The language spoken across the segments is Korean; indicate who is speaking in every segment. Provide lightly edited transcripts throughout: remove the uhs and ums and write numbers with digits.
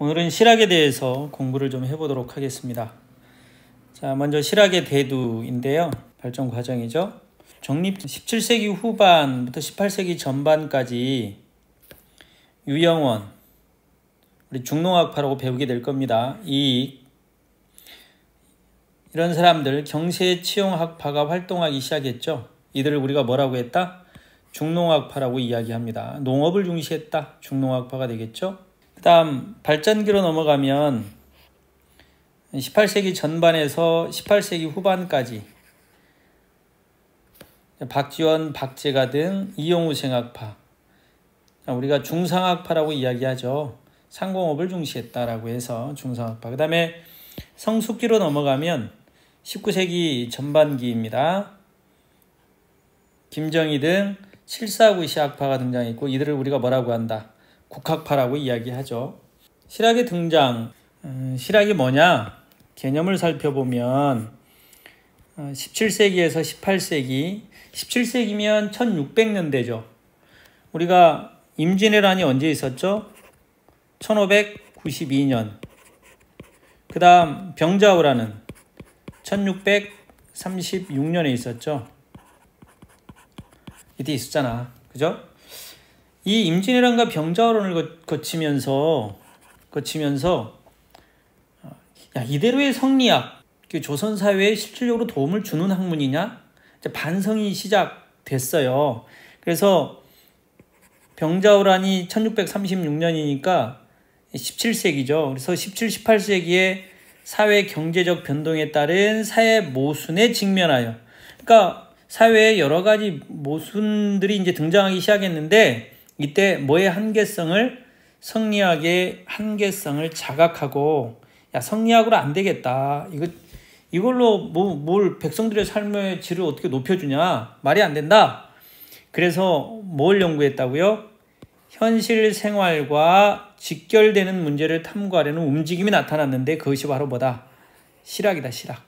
Speaker 1: 오늘은 실학에 대해서 공부를 좀 해보도록 하겠습니다. 자, 먼저 실학의 대두인데요. 발전 과정이죠. 정립 17세기 후반부터 18세기 전반까지 유영원, 우리 중농학파라고 배우게 될 겁니다. 이익, 이런 사람들 경세치용학파가 활동하기 시작했죠. 이들을 우리가 뭐라고 했다? 중농학파라고 이야기합니다. 농업을 중시했다. 중농학파가 되겠죠. 그 다음 발전기로 넘어가면 18세기 전반에서 18세기 후반까지 박지원, 박제가 등 이용우생학파, 우리가 중상학파라고 이야기하죠. 상공업을 중시했다라고 해서 중상학파. 그 다음에 성숙기로 넘어가면 19세기 전반기입니다. 김정희 등 749 시학파가 등장했고, 이들을 우리가 뭐라고 한다? 국학파라고 이야기하죠. 실학의 등장, 실학이 뭐냐? 개념을 살펴보면 17세기에서 18세기, 17세기면 1600년대죠. 우리가 임진왜란이 언제 있었죠? 1592년. 그 다음 병자호란은 1636년에 있었죠. 이때 있었잖아. 그죠? 이 임진왜란과 병자호란을 거치면서 야, 이대로의 성리학, 조선 사회에 실질적으로 도움을 주는 학문이냐? 반성이 시작됐어요. 그래서 병자호란이 1636년이니까 17세기죠. 그래서 17, 18세기에 사회 경제적 변동에 따른 사회 모순에 직면하여, 그러니까 사회에 여러 가지 모순들이 이제 등장하기 시작했는데, 이때 뭐의 한계성을, 성리학의 한계성을 자각하고, 야, 성리학으로 안 되겠다. 이걸로 뭘 백성들의 삶의 질을 어떻게 높여주냐? 말이 안 된다. 그래서 뭘 연구했다고요? 현실 생활과 직결되는 문제를 탐구하려는 움직임이 나타났는데, 그것이 바로 뭐다? 실학이다, 실학.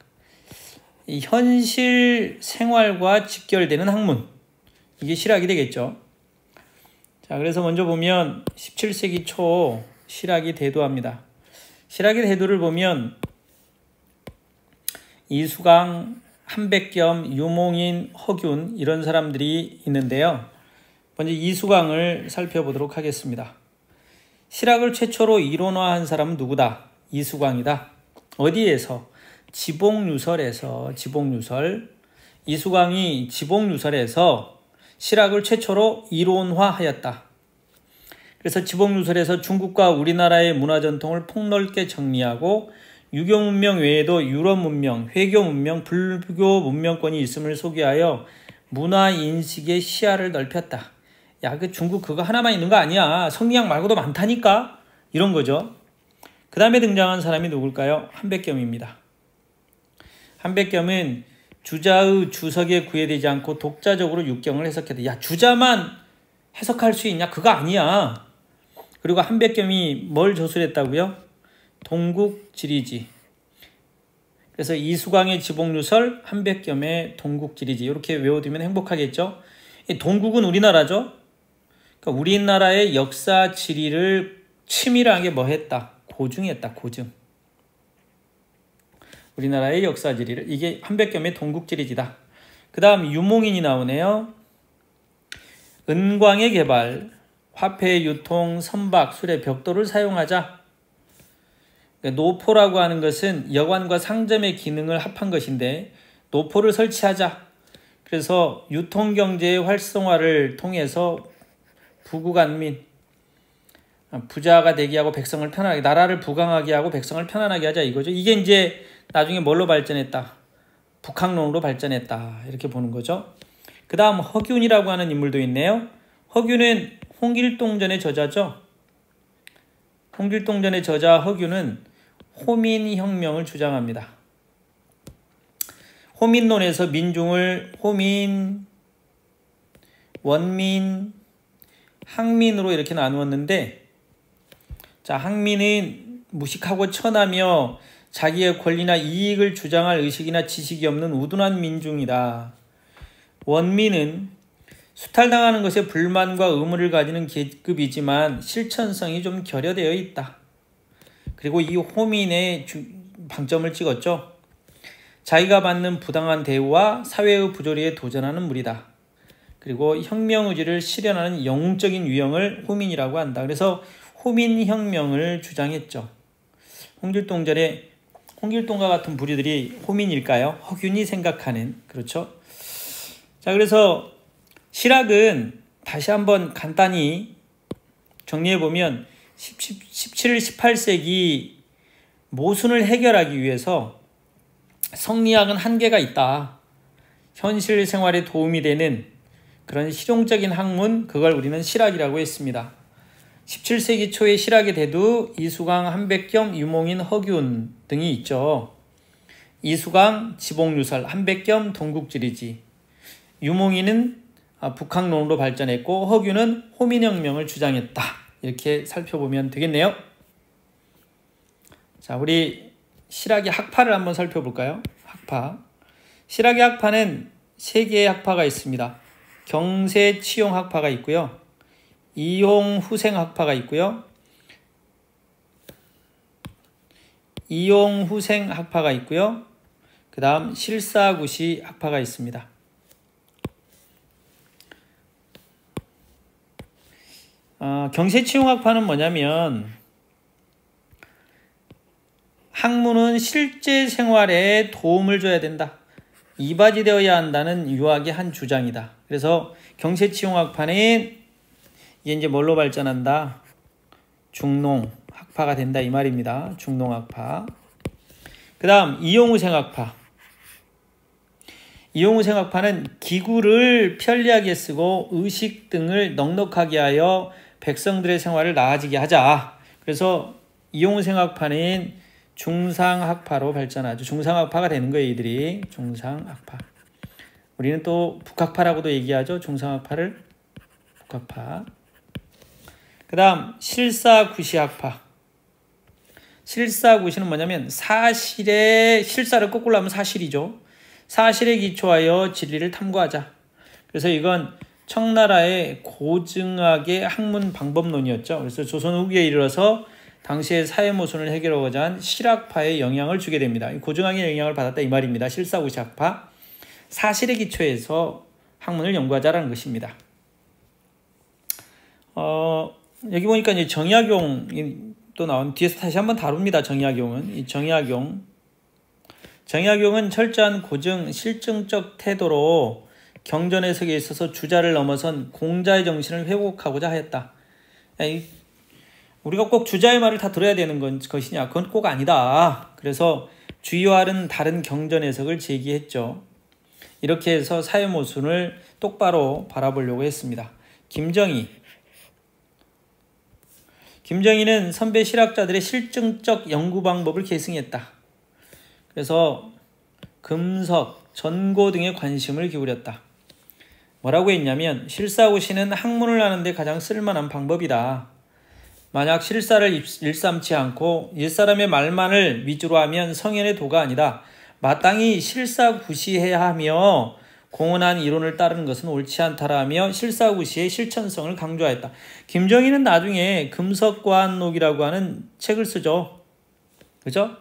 Speaker 1: 이 현실 생활과 직결되는 학문, 이게 실학이 되겠죠. 자, 그래서 먼저 보면 17세기 초 실학이 대두합니다. 실학의 대두를 보면 이수강, 한백겸, 유몽인, 허균, 이런 사람들이 있는데요. 먼저 이수강을 살펴보도록 하겠습니다. 실학을 최초로 이론화한 사람은 누구다? 이수강이다. 어디에서? 지봉유설에서. 이수강이 지봉유설에서 실학을 최초로 이론화하였다. 그래서 지봉유설에서 중국과 우리나라의 문화전통을 폭넓게 정리하고, 유교 문명 외에도 유럽 문명, 회교 문명, 불교 문명권이 있음을 소개하여 문화 인식의 시야를 넓혔다. 야, 그 중국 그거 하나만 있는 거 아니야. 성리학 말고도 많다니까. 이런 거죠. 그 다음에 등장한 사람이 누굴까요? 한백겸입니다. 한백겸은 주자의 주석에 구애되지 않고 독자적으로 육경을 해석했다. 야, 주자만 해석할 수 있냐? 그거 아니야. 그리고 한백겸이 뭘 저술했다고요? 동국지리지. 그래서 이수광의 지봉유설, 한백겸의 동국지리지, 이렇게 외워두면 행복하겠죠. 이 동국은 우리나라죠. 그러니까 우리나라의 역사 지리를 치밀하게 뭐 했다? 고증했다. 고증. 우리나라의 역사 지리를, 이게 한백겸의 동국지리지다. 그 다음 유몽인이 나오네요. 은광의 개발, 화폐의 유통, 선박, 술의 벽돌을 사용하자. 노포라고 하는 것은 여관과 상점의 기능을 합한 것인데, 노포를 설치하자. 그래서 유통경제의 활성화를 통해서 부국안민, 부자가 되게 하고 백성을 편안하게, 나라를 부강하게 하고 백성을 편안하게 하자, 이거죠. 이게 이제 나중에 뭘로 발전했다? 북학론으로 발전했다. 이렇게 보는 거죠. 그 다음 허균이라고 하는 인물도 있네요. 허균은 홍길동전의 저자죠. 홍길동전의 저자 허균은 호민혁명을 주장합니다. 호민론에서 민중을 호민, 원민, 항민으로 이렇게 나누었는데, 자, 항민은 무식하고 천하며 자기의 권리나 이익을 주장할 의식이나 지식이 없는 우둔한 민중이다. 원민은 수탈당하는 것에 불만과 의무를 가지는 계급이지만 실천성이 좀 결여되어 있다. 그리고 이 호민의 방점을 찍었죠. 자기가 받는 부당한 대우와 사회의 부조리에 도전하는 무리다. 그리고 혁명의지를 실현하는 영웅적인 유형을 호민이라고 한다. 그래서 호민혁명을 주장했죠. 홍길동과 같은 부류들이 호민일까요? 허균이 생각하는, 그렇죠? 자, 그래서 실학은 다시 한번 간단히 정리해보면 17, 18세기 모순을 해결하기 위해서 성리학은 한계가 있다. 현실 생활에 도움이 되는 그런 실용적인 학문, 그걸 우리는 실학이라고 했습니다. 17세기 초에 실학의 대두 이수강, 한백겸, 유몽인, 허균 등이 있죠. 이수강, 지복유설, 한백겸, 동국지리지. 유몽인은 북학론으로 발전했고 허균은 호민혁명을 주장했다. 이렇게 살펴보면 되겠네요. 자, 우리 실학의 학파를 한번 살펴볼까요? 학파. 실학의 학파는 세 개의 학파가 있습니다. 경세치용학파가 있고요. 이용후생학파가 있고요. 이용후생학파가 있고요. 그 다음 실사구시학파가 있습니다. 경세치용학파는 뭐냐면 학문은 실제 생활에 도움을 줘야 된다. 이바지되어야 한다는 유학의 한 주장이다. 그래서 경세치용학파는 이제 뭘로 발전한다? 중농학파가 된다 이 말입니다. 중농학파. 그 다음 이용후생학파. 이용후생학파는 기구를 편리하게 쓰고 의식 등을 넉넉하게 하여 백성들의 생활을 나아지게 하자. 그래서 이용후생학파는 중상학파로 발전하죠. 중상학파가 되는 거예요. 이들이 중상학파. 우리는 또 북학파라고도 얘기하죠. 중상학파를 북학파. 그 다음 실사구시학파. 실사구시는 뭐냐면 실사를 거꾸로 하면 사실이죠. 사실에 기초하여 진리를 탐구하자. 그래서 이건 청나라의 고증학의 학문 방법론이었죠. 그래서 조선 후기에 이르러서 당시의 사회 모순을 해결하고자 한 실학파의 영향을 주게 됩니다. 고증학의 영향을 받았다 이 말입니다. 실사구시학파. 사실에 기초해서 학문을 연구하자라는 것입니다. 여기 보니까 이제 정약용이 또 나온 뒤에서 다시 한번 다룹니다. 정약용은 이 정약용은 철저한 고증 실증적 태도로 경전 해석에 있어서 주자를 넘어선 공자의 정신을 회복하고자 하였다. 우리가 꼭 주자의 말을 다 들어야 되는 것이냐? 그건 꼭 아니다. 그래서 주의와는 다른 경전 해석을 제기했죠. 이렇게 해서 사회 모순을 똑바로 바라보려고 했습니다. 김정희는 선배 실학자들의 실증적 연구 방법을 계승했다. 그래서 금석, 전고 등에 관심을 기울였다. 뭐라고 했냐면 실사구시는 학문을 하는데 가장 쓸만한 방법이다. 만약 실사를 일삼지 않고 옛사람의 말만을 위주로 하면 성현의 도가 아니다. 마땅히 실사구시해야 하며 공헌한 이론을 따르는 것은 옳지 않다라며 실사구시의 실천성을 강조하였다. 김정희는 나중에 금석과한록이라고 하는 책을 쓰죠. 그죠?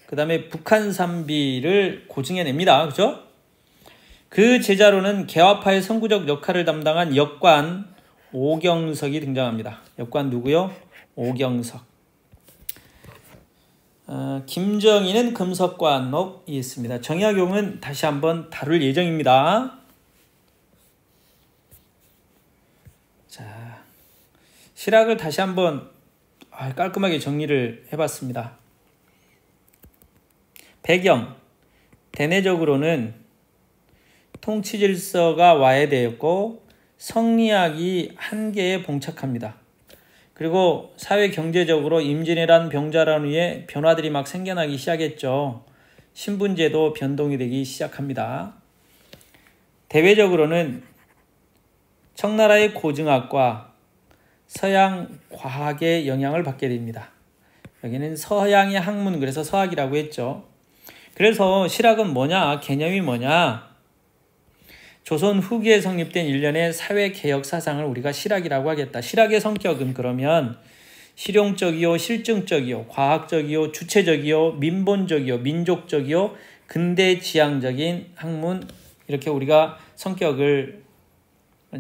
Speaker 1: 그 다음에 북한산비를 고증해냅니다. 그죠? 그 제자로는 개화파의 선구적 역할을 담당한 역관 오경석이 등장합니다. 역관 누구요? 오경석. 김정희는 금석과한록이 있습니다. 정약용은 다시 한번 다룰 예정입니다. 자, 실학을 다시 한번 깔끔하게 정리를 해봤습니다. 배경, 대내적으로는 통치질서가 와해되었고 성리학이 한계에 봉착합니다. 그리고 사회 경제적으로 임진왜란 병자란 후에 변화들이 막 생겨나기 시작했죠. 신분제도 변동이 되기 시작합니다. 대외적으로는 청나라의 고증학과 서양 과학의 영향을 받게 됩니다. 여기는 서양의 학문, 그래서 서학이라고 했죠. 그래서 실학은 뭐냐? 개념이 뭐냐? 조선 후기에 성립된 일련의 사회개혁 사상을 우리가 실학이라고 하겠다. 실학의 성격은 그러면 실용적이요, 실증적이요, 과학적이요, 주체적이요, 민본적이요, 민족적이요, 근대지향적인 학문, 이렇게 우리가 성격을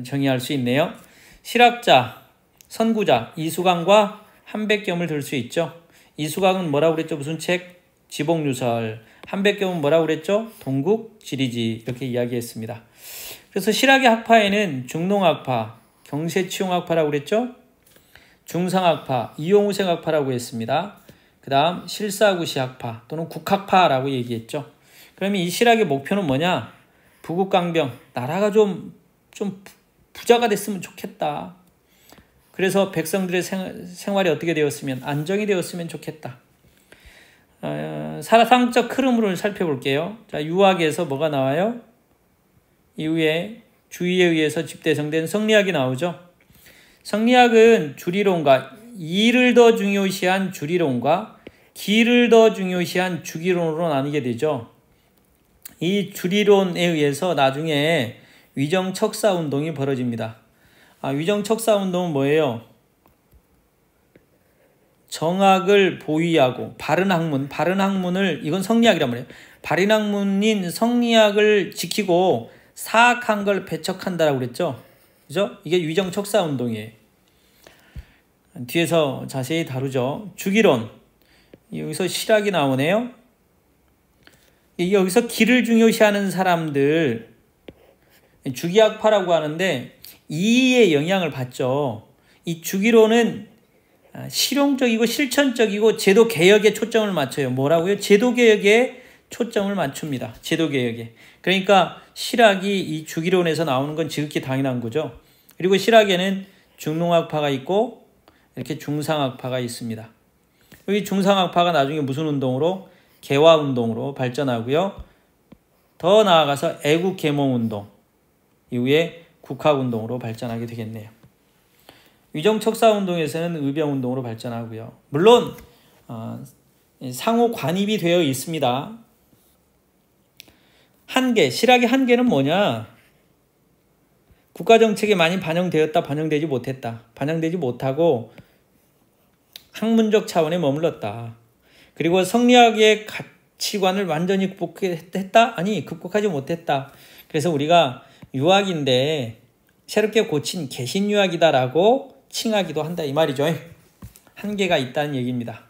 Speaker 1: 정의할 수 있네요. 실학자, 선구자, 이수강과 한백겸을 들 수 있죠. 이수강은 뭐라고 그랬죠? 무슨 책? 지복유설. 한백겸은 뭐라고 그랬죠? 동국, 지리지. 이렇게 이야기했습니다. 그래서 실학의 학파에는 중농학파, 경세치용학파라고 그랬죠? 중상학파, 이용우생 학파라고 했습니다. 그 다음 실사구시 학파 또는 국학파라고 얘기했죠. 그러면 이 실학의 목표는 뭐냐? 부국강병, 나라가 좀 부자가 됐으면 좋겠다. 그래서 백성들의 생활이 어떻게 되었으면, 안정이 되었으면 좋겠다. 사상적 흐름을 살펴볼게요. 자, 유학에서 뭐가 나와요? 이후에 주의에 의해서 집대성된 성리학이 나오죠. 성리학은 주리론과 이를 더 중요시한 주리론과 기를 더 중요시한 주기론으로 나뉘게 되죠. 이 주리론에 의해서 나중에 위정척사운동이 벌어집니다. 위정척사운동은 뭐예요? 정학을 보위하고 바른 학문을, 이건 성리학이란 말이에요. 바른 학문인 성리학을 지키고 사악한 걸 배척한다라고 그랬죠. 그죠? 이게 위정척사운동이에요. 뒤에서 자세히 다루죠. 주기론. 여기서 실학이 나오네요. 여기서 기를 중요시하는 사람들, 주기학파라고 하는데 이의 영향을 받죠. 이 주기론은 실용적이고 실천적이고 제도개혁에 초점을 맞춰요. 뭐라고요? 제도개혁에 초점을 맞춥니다. 제도개혁에. 그러니까 실학이 이 주기론에서 나오는 건 지극히 당연한 거죠. 그리고 실학에는 중농학파가 있고 이렇게 중상학파가 있습니다. 여기 중상학파가 나중에 무슨 운동으로? 개화운동으로 발전하고요. 더 나아가서 애국개몽운동, 이후에 국학운동으로 발전하게 되겠네요. 위정척사운동에서는 의병운동으로 발전하고요. 물론 상호 관입이 되어 있습니다. 한계, 실학의 한계는 뭐냐? 국가정책에 많이 반영되었다, 반영되지 못했다. 반영되지 못하고 학문적 차원에 머물렀다. 그리고 성리학의 가치관을 완전히 극복했다? 아니, 극복하지 못했다. 그래서 우리가 유학인데 새롭게 고친 개신유학이다라고 칭하기도 한다, 이 말이죠. 한계가 있다는 얘기입니다.